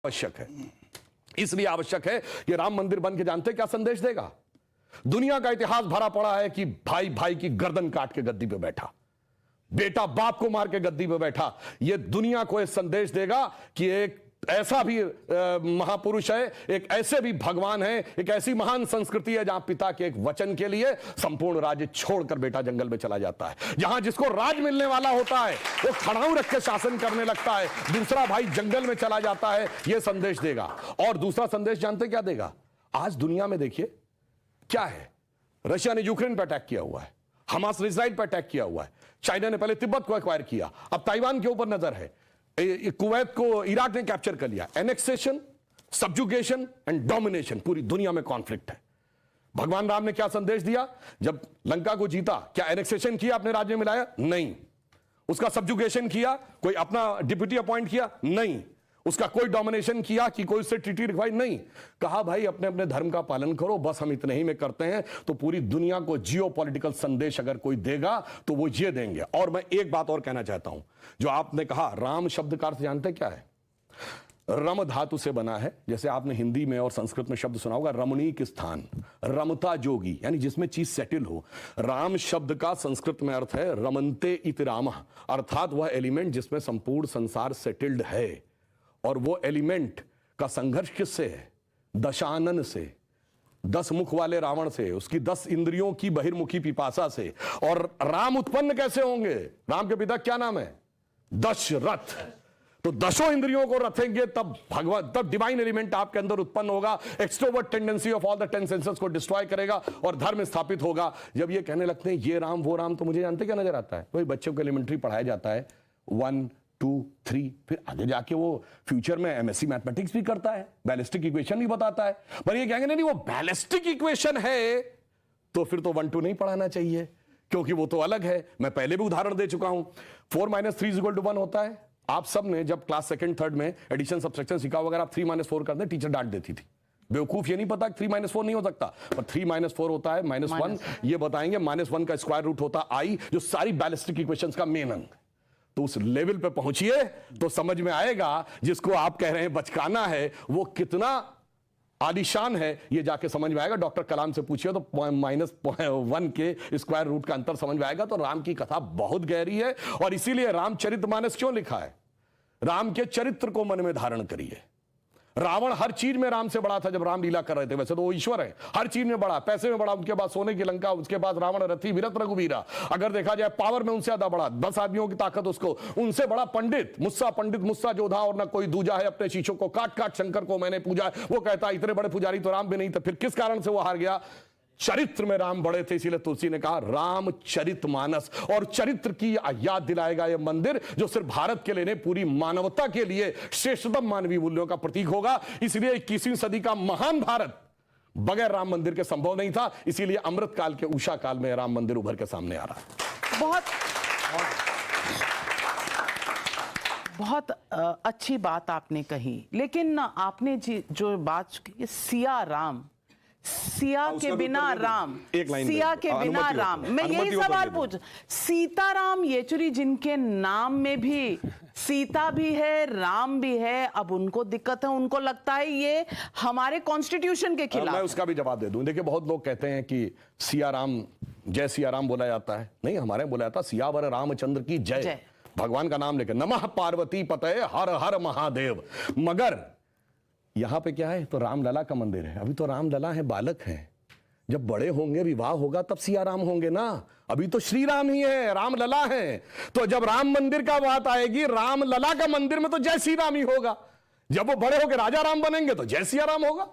आवश्यक है। इसलिए आवश्यक है कि राम मंदिर बन के जानते क्या संदेश देगा? दुनिया का इतिहास भरा पड़ा है कि भाई भाई की गर्दन काट के गद्दी पे बैठा, बेटा बाप को मार के गद्दी पे बैठा। यह दुनिया को एक संदेश देगा कि एक ऐसा भी महापुरुष है, एक ऐसे भी भगवान है, एक ऐसी महान संस्कृति है जहां पिता के एक वचन के लिए संपूर्ण राज्य छोड़कर बेटा जंगल में चला जाता है, जहां जिसको राज मिलने वाला होता है वो खड़ाऊ रख के शासन करने लगता है, दूसरा भाई जंगल में चला जाता है। यह संदेश देगा। और दूसरा संदेश जानते क्या देगा? आज दुनिया में देखिए क्या है, रशिया ने यूक्रेन पर अटैक किया हुआ है, हमास ने इजराइल पर अटैक किया हुआ है, चाइना ने पहले तिब्बत को एक्वायर किया, अब ताइवान के ऊपर नजर है, कुवैत को इराक ने कैप्चर कर लिया। एनेक्सेशन, सब्जुगेशन एंड डोमिनेशन, पूरी दुनिया में कॉन्फ्लिक्ट है। भगवान राम ने क्या संदेश दिया? जब लंका को जीता, क्या एनेक्सेशन किया, अपने राज्य में मिलाया? नहीं। उसका सब्जुगेशन किया, कोई अपना डिप्यूटी अपॉइंट किया? नहीं। उसका कोई डोमिनेशन किया कि कोई उससे ट्रीटी रिक्वायर? नहीं। कहा भाई अपने अपने धर्म का पालन करो, बस हम इतने ही में करते हैं। तो पूरी दुनिया को जियो पॉलिटिकल संदेश अगर कोई देगा तो वो ये देंगे। और मैं एक बात और कहना चाहता हूं, जो आपने कहा राम शब्द का अर्थ जानते क्या है? रम धातु से बना है। जैसे आपने हिंदी में और संस्कृत में शब्द सुना होगा रमणीक स्थान, रमता जोगी, यानी जिसमें चीज सेटल हो। राम शब्द का संस्कृत में अर्थ है रमन्ते इति रामः, अर्थात वह एलिमेंट जिसमें संपूर्ण संसार सेटल्ड है। और वो एलिमेंट का संघर्ष किससे है? दशानन से, 10 मुख वाले रावण से, उसकी 10 इंद्रियों की बहिर्मुखी पिपासा से। और राम उत्पन्न कैसे होंगे? राम के पिता क्या नाम है? दशरथ। तो 10 इंद्रियों को रखेंगे तब भगवान, तब डिवाइन एलिमेंट आपके अंदर उत्पन्न होगा, extrovert tendency of all the 10 senses को डिस्ट्रॉय करेगा और धर्म स्थापित होगा। जब ये कहने लगते हैं ये राम वो राम, तो मुझे जानते क्या नजर आता है? वही बच्चों को एलिमेंट्री पढ़ाया जाता है 1 2 3, फिर आगे जाके वो फ्यूचर में एमएससी मैथमेटिक्स भी करता है, बैलिस्टिक इक्वेशन भी बताता है। पर ये कहेंगे नहीं वो बैलिस्टिक इक्वेशन है तो फिर तो 1 2 नहीं पढ़ाना चाहिए, क्योंकि वो तो अलग है। मैं पहले भी उदाहरण दे चुका हूं। 4 - 3 = 1 होता है। आप सब ने जब क्लास 2nd 3rd में एडिशन सब्सट्रैक्शन सीखा होगा, आप 3 - 4 करते टीचर डांट देती थी। बेवकूफ ये नहीं पता 3 - 4 नहीं हो सकता, पर 3 - 4 होता है -1। ये बताएंगे -1 का स्क्वायर रूट होता आई, जो सारी बैलिस्टिक इक्वेशंस का मेन अंग। तो उस लेवल पे पहुंचिए तो समझ में आएगा जिसको आप कह रहे हैं बचकाना है वो कितना आलीशान है, ये जाके समझ में आएगा। डॉक्टर कलाम से पूछिए तो -1 के स्क्वायर रूट का अंतर समझ में आएगा। तो राम की कथा बहुत गहरी है और इसीलिए रामचरितमानस क्यों लिखा है? राम के चरित्र को मन में धारण करिए। रावण हर चीज में राम से बड़ा था जब राम लीला कर रहे थे। वैसे तो वो ईश्वर है, हर चीज में बड़ा, पैसे में बड़ा, उनके बाद सोने की लंका, उसके बाद रावण रथी विरत रघुवीरा। अगर देखा जाए पावर में उनसे ज्यादा बड़ा, 10 आदमियों की ताकत उसको, उनसे बड़ा पंडित मुस्सा जोधा और ना कोई दूजा है। अपने शीशों को काट काट शंकर को मैंने पूजा। वो कहता इतने बड़े पुजारी तो राम भी नहीं थे। फिर किस कारण से वो हार गया? चरित्र में राम बड़े थे। इसीलिए तुलसी ने कहा रामचरितमानस। और चरित्र की याद दिलाएगा यह मंदिर, जो सिर्फ भारत के लिए नहीं पूरी मानवता के लिए श्रेष्ठतम मानवीय मूल्यों का प्रतीक होगा। इसलिए 21वीं सदी का महान भारत बगैर राम मंदिर के संभव नहीं था। इसीलिए अमृत काल के उषा काल में राम मंदिर उभर के सामने आ रहा है। बहुत अच्छी बात आपने कही, लेकिन आपने जो बात की सिया राम, सिया के बिना राम, सिया के बिना राम, मैं यही सवाल पूछ, सीताराम येचुरी जिनके नाम में भी सीता भी है राम भी है, अब उनको दिक्कत है, उनको लगता है ये हमारे कॉन्स्टिट्यूशन के खिलाफ। मैं उसका भी जवाब दे दूं। देखिए बहुत लोग कहते हैं कि सिया राम, जय सिया राम बोला जाता है। नहीं, हमारे बोला जाता सियावर रामचंद्र की जय। भगवान का नाम लेकर नमः पार्वती पतये हर हर महादेव। मगर यहां पे क्या है? तो रामलला का मंदिर है। अभी तो रामलला है, बालक है। जब बड़े होंगे, विवाह होगा, तब सिया राम होंगे ना। अभी तो श्री राम ही है, रामलला है। तो जब राम मंदिर का बात आएगी, रामलला का मंदिर में तो जय श्री राम ही होगा। जब वो बड़े होकर राजा राम बनेंगे तो जय सिया राम होगा।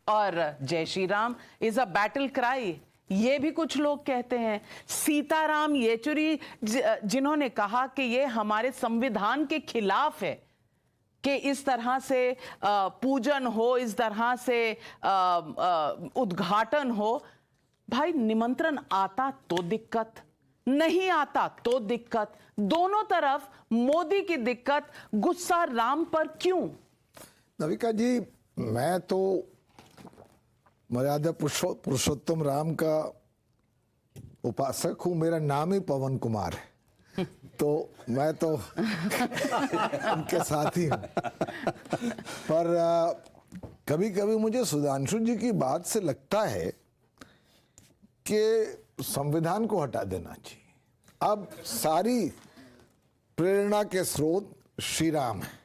और जय Shri Ram is a battle cry, ये भी कुछ लोग कहते हैं। सीताराम येचुरी जिन्होंने कहा कि ये हमारे संविधान के खिलाफ है कि इस तरह से पूजन हो, इस तरह से उद्घाटन हो। भाई निमंत्रण आता तो दिक्कत, नहीं आता तो दिक्कत, दोनों तरफ मोदी की दिक्कत। गुस्सा राम पर क्यों? नविका जी, मैं तो मर्यादा पुरुषोत्तम राम का उपासक हूं। मेरा नाम ही पवन कुमार है। तो मैं तो उनके साथ ही हूं। पर कभी कभी मुझे सुधांशु जी की बात से लगता है कि संविधान को हटा देना चाहिए। अब सारी प्रेरणा के स्रोत श्री राम है।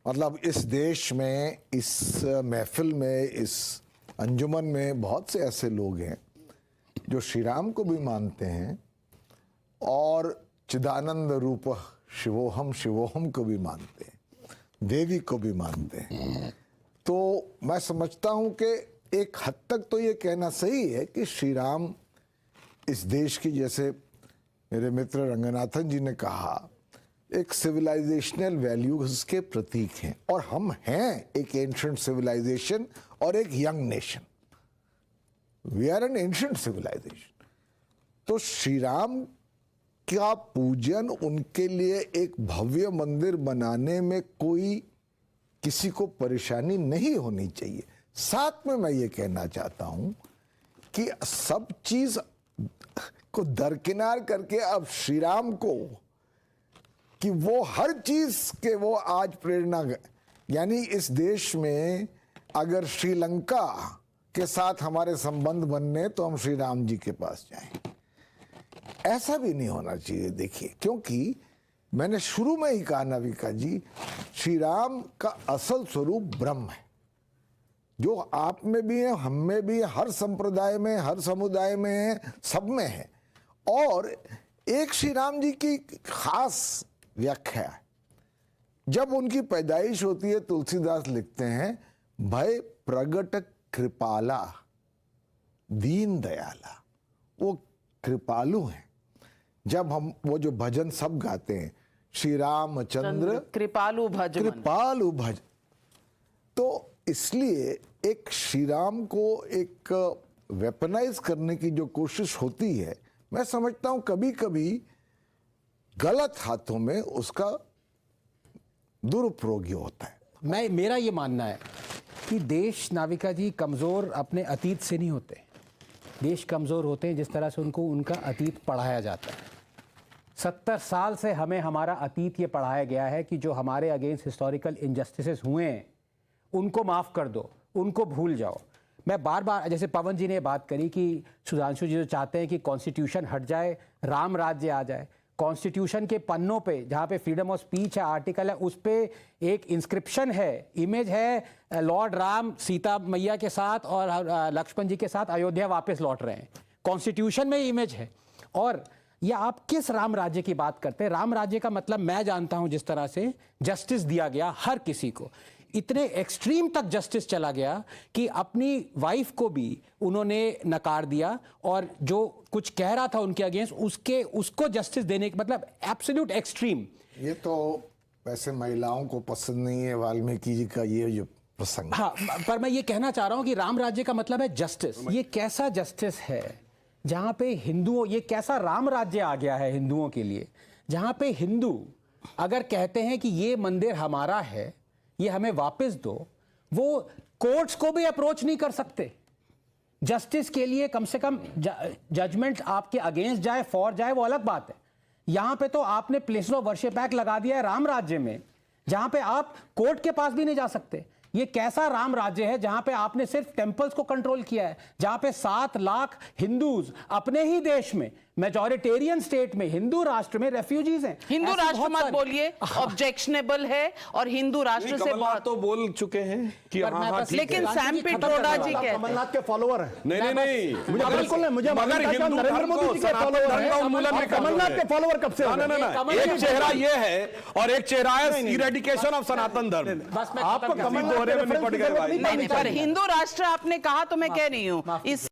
मतलब इस देश में, इस महफिल में, इस अंजुमन में बहुत से ऐसे लोग हैं जो श्री राम को भी मानते हैं और चिदानंद रूप शिवोहम शिवोहम को भी मानते हैं, देवी को भी मानते हैं। तो मैं समझता हूं कि एक हद तक तो ये कहना सही है कि श्री राम इस देश की, जैसे मेरे मित्र रंगनाथन जी ने कहा, एक सिविलाइजेशनल वैल्यूज के प्रतीक हैं। और हम हैं एक एंशिएंट सिविलाइजेशन और एक young nation. We are an ancient civilization. तो श्री राम का पूजन, उनके लिए एक भव्य मंदिर बनाने में कोई किसी को परेशानी नहीं होनी चाहिए। साथ में मैं ये कहना चाहता हूं कि सब चीज को दरकिनार करके अब श्री राम को, कि वो हर चीज के वो आज प्रेरणा, यानी इस देश में अगर श्रीलंका के साथ हमारे संबंध बनने तो हम श्री राम जी के पास जाएं। ऐसा भी नहीं होना चाहिए। देखिए, क्योंकि मैंने शुरू में ही कहा नाविका जी, श्री राम का असल स्वरूप ब्रह्म है, जो आप में भी है, हम में भी है, हर संप्रदाय में, हर समुदाय में है, सब में है। और एक श्री राम जी की खास व्याख्या है। जब उनकी पैदाइश होती है, तुलसीदास लिखते हैं, भय प्रगट कृपाला दीन दयाला। वो कृपालु हैं। जब हम वो जो भजन सब गाते हैं, श्री रामचंद्र कृपालु भज मन। कृपालु भज, तो इसलिए एक श्री राम को एक वेपनाइज करने की जो कोशिश होती है, मैं समझता हूं कभी कभी गलत हाथों में उसका दुरुपयोग होता है। मेरा ये मानना है कि देश, नाविका जी, कमज़ोर अपने अतीत से नहीं होते। देश कमज़ोर होते हैं जिस तरह से उनको उनका अतीत पढ़ाया जाता है। 70 साल से हमें हमारा अतीत ये पढ़ाया गया है कि जो हमारे अगेंस्ट हिस्टोरिकल इनजस्टिसेस हुए हैं उनको माफ़ कर दो, उनको भूल जाओ। मैं बार बार, जैसे पवन जी ने बात करी कि सुधांशु जी जो चाहते हैं कि कॉन्स्टिट्यूशन हट जाए, राम राज्य आ जाए। कॉन्स्टिट्यूशन के पन्नों पे जहाँ पे फ्रीडम ऑफ स्पीच है, आर्टिकल है, उस पे एक इंस्क्रिप्शन है, इमेज है, लॉर्ड राम सीता मैया के साथ और लक्ष्मण जी के साथ अयोध्या वापस लौट रहे हैं। कॉन्स्टिट्यूशन में इमेज है। और या आप किस राम राज्य की बात करते हैं? राम राज्य का मतलब मैं जानता हूं जिस तरह से जस्टिस दिया गया हर किसी को, इतने एक्सट्रीम तक जस्टिस चला गया कि अपनी वाइफ को भी उन्होंने नकार दिया और जो कुछ कह रहा था उनके अगेंस्ट उसको जस्टिस देने के, मतलब एब्सोल्यूट एक्सट्रीम। ये तो वैसे महिलाओं को पसंद नहीं है वाल्मीकि जी का ये जो प्रसंग। हाँ, पर मैं ये कहना चाह रहा हूं कि राम राज्य का मतलब है जस्टिस। ये कैसा जस्टिस है जहां पे हिंदुओं, ये कैसा राम राज्य आ गया है हिंदुओं के लिए, जहां पे हिंदू अगर कहते हैं कि ये मंदिर हमारा है, ये हमें वापस दो, वो कोर्ट्स को भी अप्रोच नहीं कर सकते जस्टिस के लिए। कम से कम जजमेंट आपके अगेंस्ट जाए, फॉर जाए, वो अलग बात है। यहां पे तो आपने प्लेस ऑफ वर्शिप एक्ट लगा दिया है राम राज्य में, जहां पे आप कोर्ट के पास भी नहीं जा सकते। ये कैसा राम राज्य है जहां पे आपने सिर्फ टेंपल्स को कंट्रोल किया है, जहां पे 7 लाख हिंदूज अपने ही देश में, मेजॉरिटेरियन स्टेट में, हिंदू राष्ट्र में रेफ्यूजीज हैं। हिंदू ऐसे राष्ट्र बहुत मत सारे- बोलिए, ऑब्जेक्शनेबल है। और हिंदू राष्ट्र से बहुत तो बोल चुके हैं कि पर हाँ मैं हाँ बस- ठीक है। लेकिन गांधी सैम जी खत्म पिट्रोडा करने जी वाला। कहते हैं कमलनाथ के फॉलोअर है। नहीं नहीं, मुझे बिल्कुल नहीं, मुझे मगर मालूम था कि हिंदू नरेंद्र धर्म मोदी को जी के सनातन फॉलोअर धर्म का हैं। उन्मूलन नहीं और कमलनाथ करते। के फॉलोअर कब से हो ना, गए? एक चेहरा ये है और एक चेहरा है इरेडिकेशन ऑफ सनातन धर्म। बस मैं आपको खत्म कर- कमलनाथ दोहरे में के निपट रेफरेंस की गए जरूरत भाई। नहीं नहीं, पड़नी पर चाहिए। हिंदू राष्ट्र आपने कहा तो मैं कह रही हूँ, इस